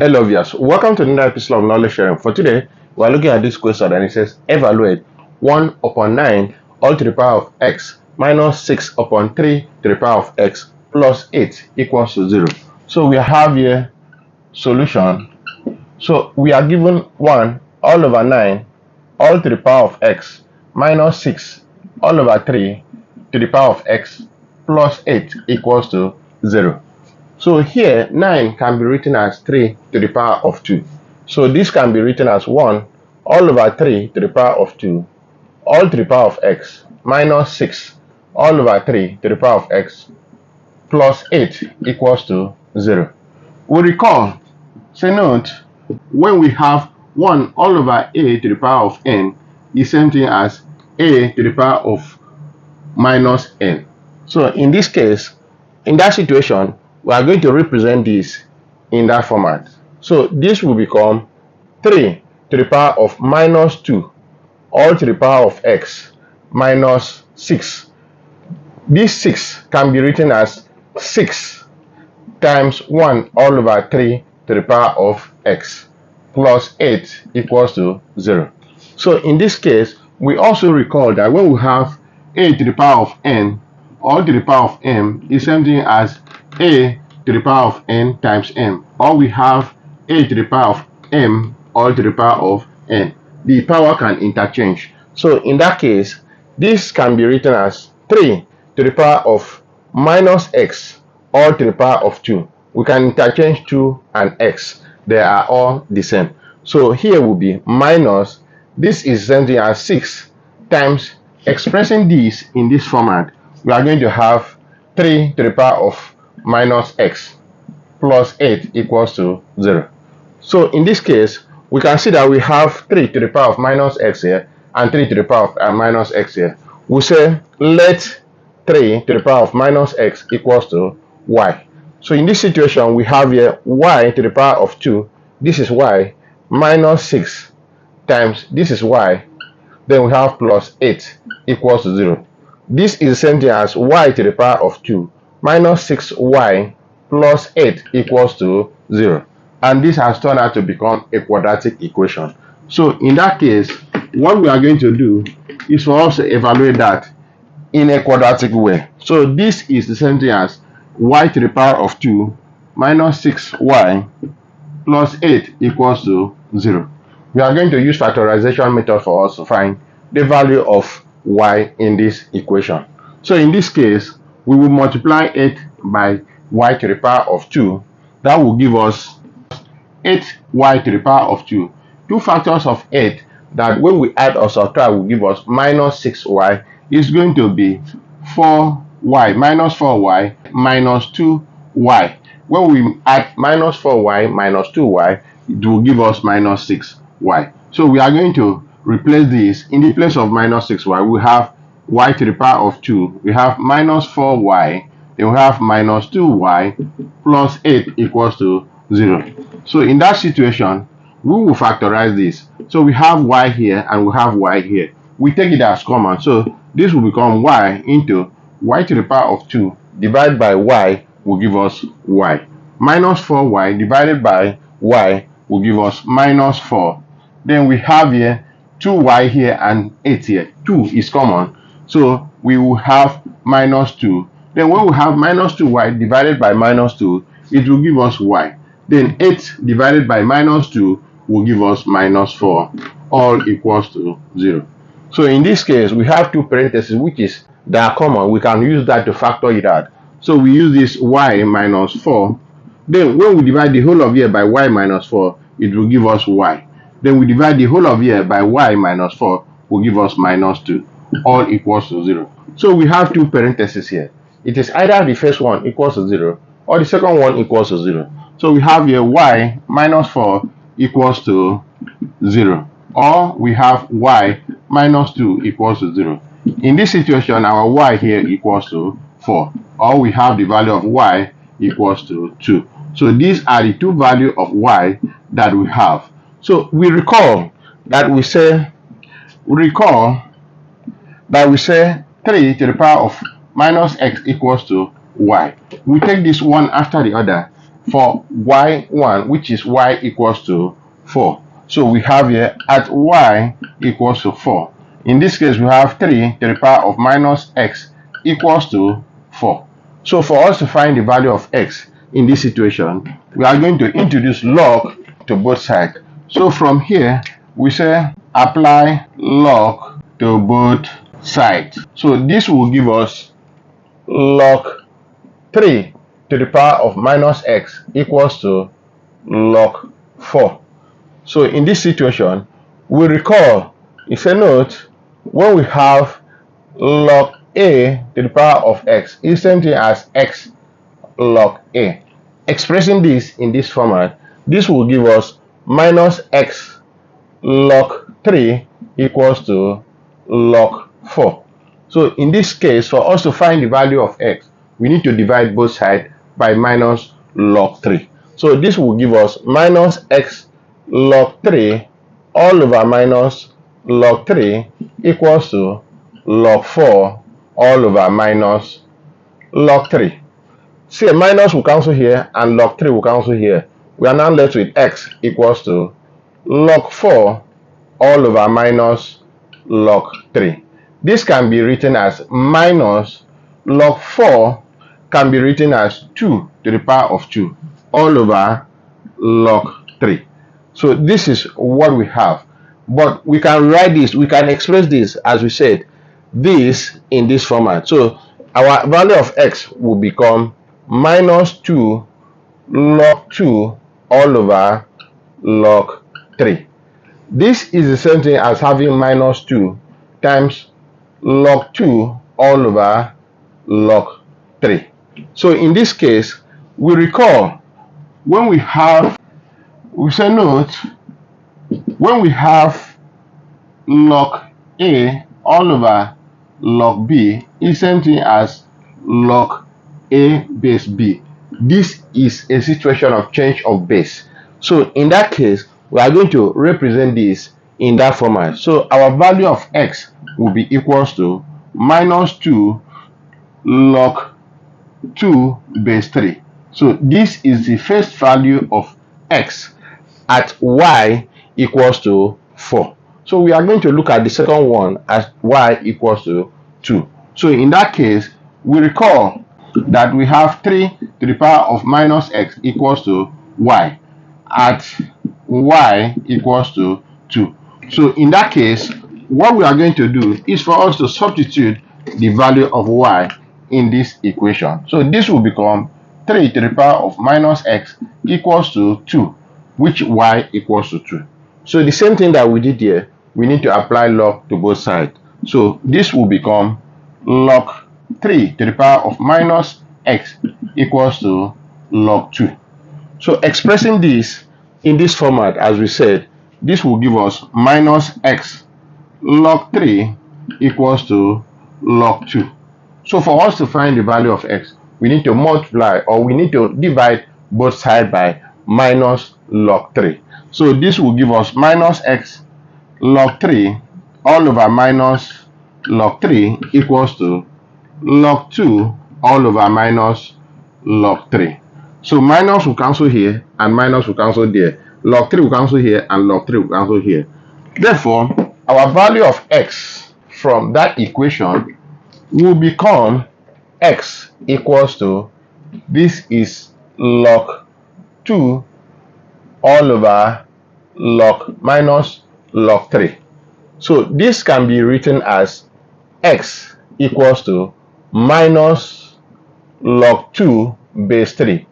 Hello viewers, welcome to another episode of knowledge sharing. For today, we are looking at this question and it says evaluate 1 upon 9 all to the power of x minus 6 upon 3 to the power of x plus 8 equals to 0. So we have here solution. So we are given 1 all over 9 all to the power of x minus 6 all over 3 to the power of x plus 8 equals to 0. So here 9 can be written as 3 to the power of 2. So this can be written as 1 all over 3 to the power of 2 all to the power of x minus 6 all over 3 to the power of x plus 8 equals to 0. We recall, say note, when we have 1 all over a to the power of n is same thing as a to the power of minus n. So in this case, in that situation, we are going to represent this in that format. So this will become 3 to the power of minus 2 all to the power of x minus 6. This 6 can be written as 6 times 1 all over 3 to the power of x plus 8 equals to 0. So in this case, we also recall that when we have a to the power of n all to the power of m is same thing as a to the power of n times m, or we have a to the power of m all to the power of n. The power can interchange. So in that case, this can be written as 3 to the power of minus x all to the power of 2. We can interchange 2 and x. They are all the same. So here will be minus, this is something as 6 times, expressing this in this format, we are going to have 3 to the power of minus x plus 8 equals to 0. So in this case, we can see that we have 3 to the power of minus x here and 3 to the power of minus x here. We say let 3 to the power of minus x equals to y. So in this situation, we have here y to the power of 2, this is y, minus 6 times this is y, then we have plus 8 equals to 0. This is the same thing as y to the power of 2 minus 6y plus 8 equals to 0. And this has turned out to become a quadratic equation. So in that case, what we are going to do is for us to evaluate that in a quadratic way. So this is the same thing as y to the power of 2 minus 6y plus 8 equals to 0. We are going to use factorization method for us to find the value of y in this equation. So in this case, we will multiply 8 by y to the power of 2. That will give us 8y to the power of 2. Two factors of 8 that when we add or subtract will give us minus 6y is going to be 4y minus 4y minus 2y. When we add minus 4y minus 2y, it will give us minus 6y. So we are going to replace this. In the place of minus 6y, we have y to the power of 2. We have minus 4y. Then we have minus 2y plus 8 equals to 0. So in that situation, we will factorize this. So we have y here and we have y here. We take it as common. So this will become y into y to the power of 2 divided by y will give us y. Minus 4y divided by y will give us minus 4. Then we have here 2y here and 8 here. 2 is common. So we will have minus 2. Then when we have minus 2y divided by minus 2, it will give us y. Then 8 divided by minus 2 will give us minus 4, all equals to 0. So in this case, we have two parentheses which is that are common. We can use that to factor it out. So we use this y minus 4. Then when we divide the whole of here by y minus 4, it will give us y. Then we divide the whole of here by y minus 4 will give us minus 2, all equals to 0. So we have two parentheses here. It is either the first one equals to 0 or the second one equals to 0. So we have here y minus 4 equals to 0, or we have y minus 2 equals to 0. In this situation, our y here equals to 4, or we have the value of y equals to 2. So these are the two values of y that we have. So we recall that we say 3 to the power of minus x equals to y. We take this one after the other for y1, which is y equals to 4. So we have here at y equals to 4. In this case, we have 3 to the power of minus x equals to 4. So for us to find the value of x in this situation, we are going to introduce log to both sides. So from here, we say apply log to both sides. So this will give us log 3 to the power of minus x equals to log 4. So in this situation, we recall, it's a note, when we have log a to the power of x is same thing as x log a. Expressing this in this format, this will give us minus x log 3 equals to log 4. So in this case, for us to find the value of x, we need to divide both sides by minus log 3. So this will give us minus x log 3 all over minus log 3 equals to log 4 all over minus log 3. See, a minus will cancel here and log 3 will cancel here. We are now left with x equals to log 4 all over minus log 3. This can be written as minus log 4 can be written as 2 to the power of 2 all over log 3. So this is what we have. But we can write this, we can express this, as we said, this in this format. So our value of x will become minus 2 log 2 all over log 3. This is the same thing as having minus 2 times log 2 all over log 3. So in this case, we recall when we have, we say note, when we have log a all over log b is same thing as log a base b. This is a situation of change of base. So in that case, we are going to represent this in that format. So our value of x will be equals to minus 2 log 2 base 3. So this is the first value of x at y equals to 4. So we are going to look at the second one as y equals to 2. So in that case, we recall that we have 3 to the power of minus x equals to y at y equals to 2. So in that case, what we are going to do is for us to substitute the value of y in this equation. So this will become 3 to the power of minus x equals to 2, which y equals to 2. So the same thing that we did here, we need to apply log to both sides. So this will become log 3 to the power of minus x equals to log 2. So expressing this in this format, as we said, this will give us minus x log 3 equals to log 2. So for us to find the value of x, we need to multiply, or we need to divide both sides by minus log 3. So this will give us minus x log 3 all over minus log 3 equals to log 2 all over minus log 3. So minus will cancel here and minus will cancel there. Log 3 will cancel here and log 3 will cancel here. Therefore, our value of x from that equation will become x equals to, this is log 2 all over log minus log 3. So this can be written as x equals to minus log 2 base 3,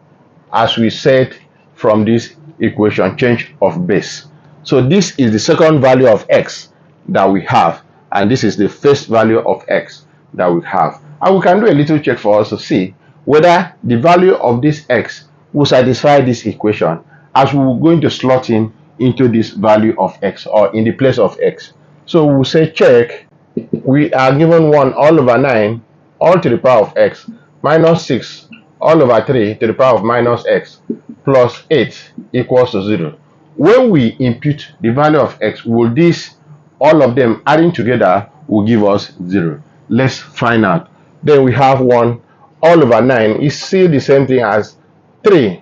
as we said from this equation, change of base. So this is the second value of x that we have, and this is the first value of x that we have. And we can do a little check for us to see whether the value of this x will satisfy this equation, as we're going to slot in into this value of x, or in the place of x. So we'll say check. We are given 1 all over 9 all to the power of x minus 6 all over 3 to the power of minus x plus 8 equals to 0. When we impute the value of x, will this, all of them adding together, will give us 0? Let's find out. Then we have 1 all over 9 is still the same thing as 3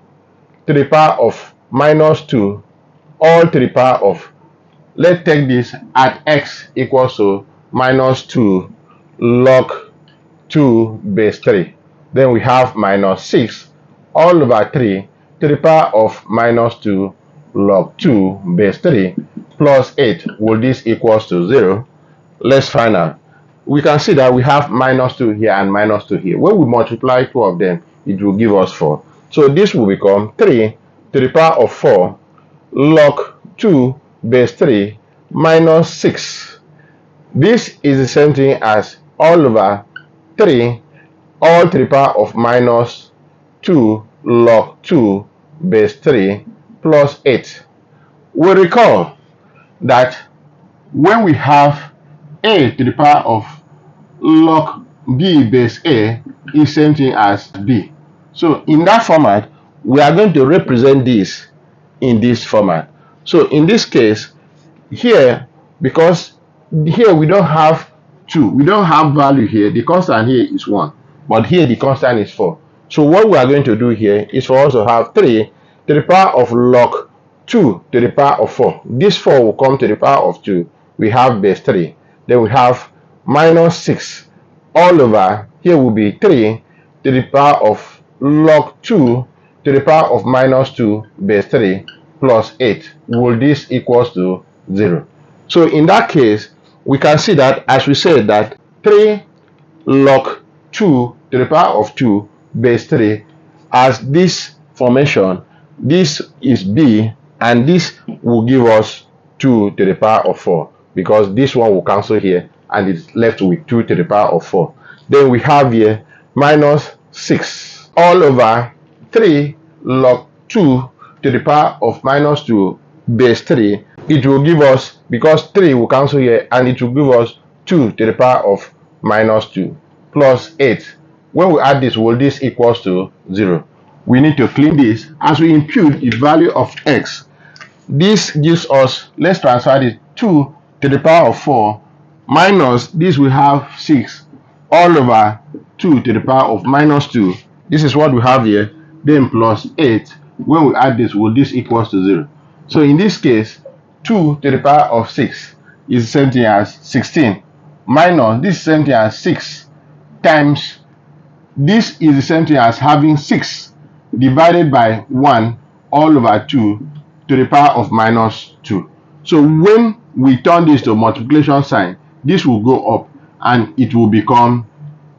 to the power of minus 2 all to the power of, let's take this at x equals to minus 2 log 2 base 3. Then we have minus 6 all over 3 to the power of minus 2 log 2 base 3 plus 8. Will this equals to 0? Let's find out. We can see that we have minus 2 here and minus 2 here. When we multiply two of them, it will give us 4. So this will become 3 to the power of 4 log 2 base 3 minus 6. This is the same thing as all over 3 all to the power of minus 2 log 2 base 3 plus 8. We recall that when we have a to the power of log b base a is same thing as b. So in that format, we are going to represent this in this format. So in this case, here, because here we don't have 2, we don't have value here, the constant here is 1, but here the constant is 4. So what we are going to do here is for us to have 3 to the power of log 2 to the power of 4. This 4 will come to the power of 2. We have base 3. Then we have minus 6 all over, here will be 3 to the power of log 2 to the power of minus 2 base 3 plus 8. Will this equals to 0? So in that case, we can see that, as we said, that 3 log 2 to the power of 2 base 3, as this formation, this is b, and this will give us 2 to the power of 4, because this one will cancel here and it's left with 2 to the power of 4. Then we have here minus 6 all over 3 log 2 to the power of minus 2 base 3. It will give us, because 3 will cancel here, and it will give us 2 to the power of minus 2 plus 8. When we add this, will this equals to 0? We need to clean this. As we impute the value of x, this gives us, let's transfer this, 2 to the power of 4 minus this, we have 6 all over 2 to the power of minus 2. This is what we have here. Then plus 8. When we add this, will this equals to 0? So in this case, 2 to the power of 6 is the same thing as 16 minus this is the same thing as 6 times this is the same thing as having 6 divided by 1 all over 2 to the power of minus 2. So when we turn this to multiplication sign, this will go up and it will become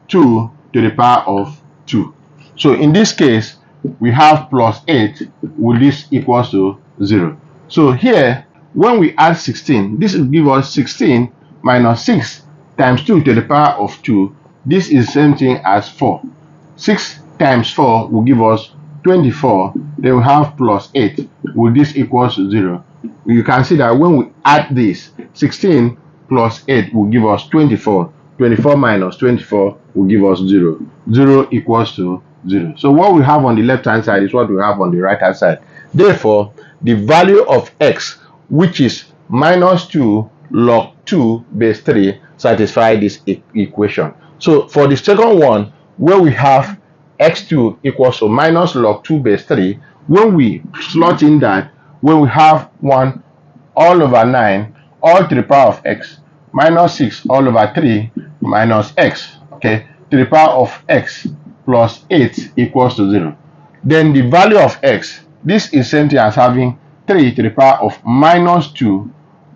2 to the power of 2. So in this case, we have plus 8. Will this equals to 0? So here, when we add 16, this will give us 16 minus 6 times 2 to the power of 2. This is the same thing as 4. 6 times 4 will give us 24. Then we have plus 8. Will this equals to 0? You can see that when we add this, 16 plus 8 will give us 24. 24 minus 24 will give us 0. 0 equals to 0. So what we have on the left hand side is what we have on the right hand side. Therefore, the value of x, which is minus 2 log 2 base 3, satisfy this equation. So for the second one, where we have x2 equals to minus log 2 base 3, when we slot in that, when we have 1 all over 9 all to the power of x minus 6 all over 3 minus x, okay, to the power of x plus 8 equals to 0. Then the value of x, this is same thing as having 3 to the power of minus 2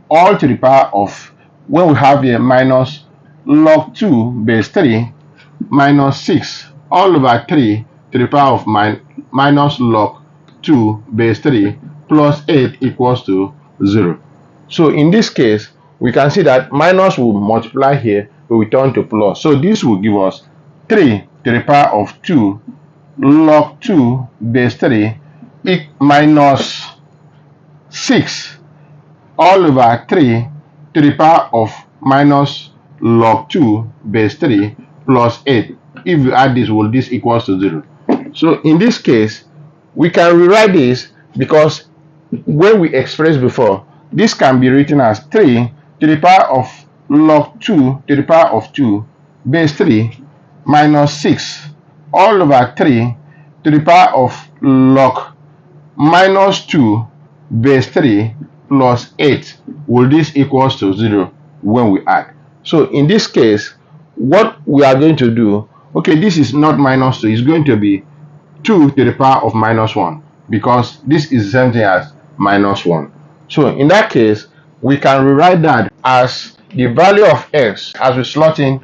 all to the power of, when we have here minus log 2 base 3 minus 6 all over 3 to the power of minus log 2 base 3 plus 8 equals to 0. So in this case, we can see that minus will multiply here, we will turn to plus. So this will give us 3 to the power of 2 log 2 base 3 minus 6 all over 3 to the power of minus log 2 base 3 plus 8. If you add this, will this equals to 0? So in this case, we can rewrite this, because when we expressed before, this can be written as 3 to the power of log 2 to the power of 2 base 3 minus 6 all over 3 to the power of log minus 2 base 3 plus 8, will this equals to 0 when we add? So in this case, what we are going to do, okay, this is not minus 2, it's going to be 2 to the power of minus 1, because this is the same thing as minus 1. So in that case, we can rewrite that as the value of x as we slot in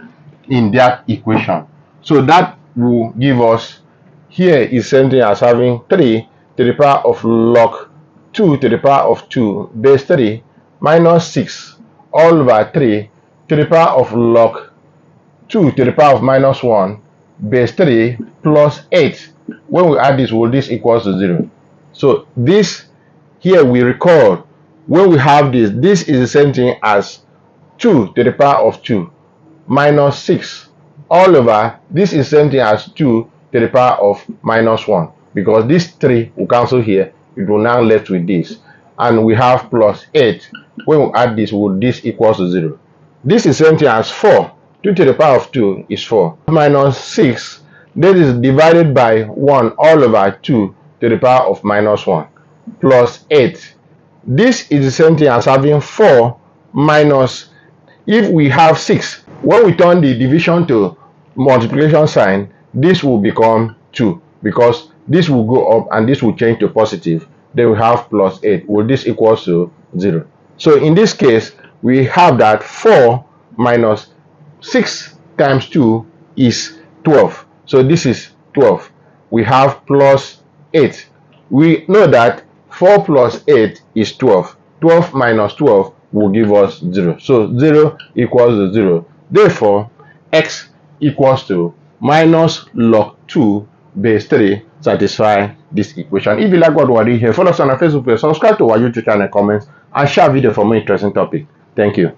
that equation. So that will give us, here is same thing as having 3 to the power of log 2 to the power of 2 base 3 minus 6 all over 3 to the power of log 2 to the power of minus 1 base 3 plus 8. When we add this, will this equals to 0? So this here, we record, when we have this is the same thing as 2 to the power of 2 minus 6 all over, this is the same thing as 2 to the power of minus 1, because this 3 will cancel here, it will now left with this, and we have plus 8. When we add this, will this equals to 0? This is the same thing as 4. 2 to the power of 2 is 4 minus 6, that is divided by 1 all over 2 to the power of minus 1 plus 8. This is the same thing as having 4 minus, if we have 6, when we turn the division to multiplication sign, this will become 2, because this will go up and this will change to positive. Then we have plus 8. Will this equals to 0? So in this case, we have that 4 minus 6 times 2 is 12. So this is 12. We have plus 8. We know that 4 plus 8 is 12. 12 minus 12 will give us 0. So 0 equals to 0. Therefore, x equals to minus log 2 base 3 satisfy this equation. If you like what we're doing here, follow us on our Facebook page, subscribe to our YouTube channel, comments, and share video for more interesting topics. Thank you.